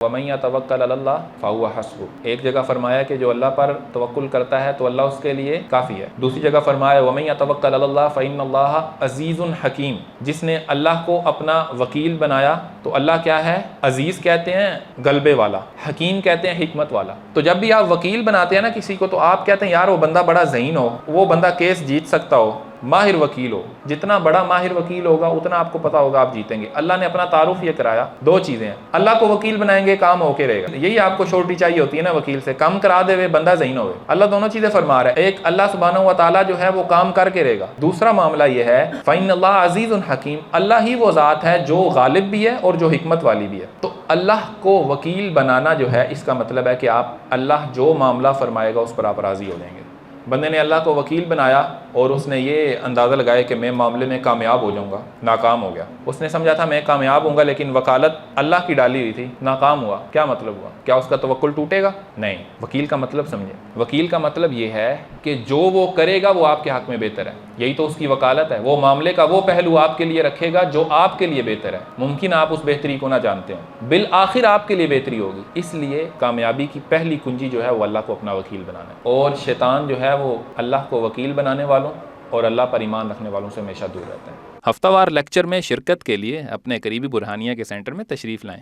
وَمَن يَتَوَكَّلْ عَلَى اللَّهِ فَهُوَ حَسْبُهُ، ایک جگہ فرمایا کہ جو اللہ پر توکل کرتا ہے تو اللہ اس کے لیے کافی ہے. دوسری جگہ فرمایا وَمَن يَتَوَكَّلْ عَلَى اللَّهِ فَإِنَّ اللَّهَ عَزِيزٌ حَكِيمٌ، جس نے اللہ کو اپنا وکیل بنایا تو اللہ کیا ہے؟ عزیز کہتے ہیں غلبے والا، حکیم کہتے ہیں حکمت والا. تو جب بھی آپ وکیل بناتے ہیں نا کسی کو، تو آپ کہتے ہیں یار وہ بندہ بڑا ذہین ہو، وہ بندہ کیس جیت سکتا ہو، ماہر وکیل ہو. جتنا بڑا ماہر وکیل ہوگا اتنا آپ کو پتا ہوگا آپ جیتیں گے. اللہ نے اپنا تعارف یہ کرایا. دو چیزیں ہیں، اللہ کو وکیل بنائیں گے کام ہو کے رہے گا. یہی آپ کو شورٹی چاہیے ہوتی ہے نا وکیل سے، کام کرا دے ہوئے بندہ ذہین ہوئے. اللہ دونوں چیزیں فرما رہا ہے. ایک اللہ سبحانہ و تعالیٰ جو ہے وہ کام کر کے رہے گا. دوسرا معاملہ یہ ہے فَإِنَّ اللَّهَ عَزِيزٌ حَكِيمٌ، اللہ ہی وہ ذات ہے جو غالب بھی ہے اور جو حکمت والی بھی ہے. تو اللہ کو وکیل بنانا جو ہے اس کا مطلب ہے کہ آپ اللہ جو معاملہ فرمائے گا اس پر آپ راضی ہو جائیں گے. بندے نے اللہ کو وکیل بنایا اور اس نے یہ اندازہ لگایا کہ میں معاملے میں کامیاب ہو جاؤں گا، ناکام ہو گیا. اس نے سمجھا تھا میں کامیاب ہوں گا، لیکن وکالت اللہ کی ڈالی ہوئی تھی، ناکام ہوا. کیا مطلب ہوا؟ کیا اس کا توکل ٹوٹے گا؟ نہیں. وکیل کا مطلب سمجھے، وکیل کا مطلب یہ ہے کہ جو وہ کرے گا وہ آپ کے حق میں بہتر ہے. یہی تو اس کی وکالت ہے. وہ معاملے کا وہ پہلو آپ کے لیے رکھے گا جو آپ کے لیے بہتر ہے. ممکن آپ اس بہتری کو نہ جانتے ہوں، بالآخر آپ کے لیے بہتری ہوگی. اس لیے کامیابی کی پہلی کنجی جو ہے وہ اللہ کو اپنا وکیل بنانا ہے. اور شیطان جو ہے وہ اللہ کو وکیل بنانے والوں اور اللہ پر ایمان رکھنے والوں سے ہمیشہ دور رہتا ہے. ہفتہ وار لیکچر میں شرکت کے لیے اپنے قریبی برہانیہ کے سینٹر میں تشریف لائیں.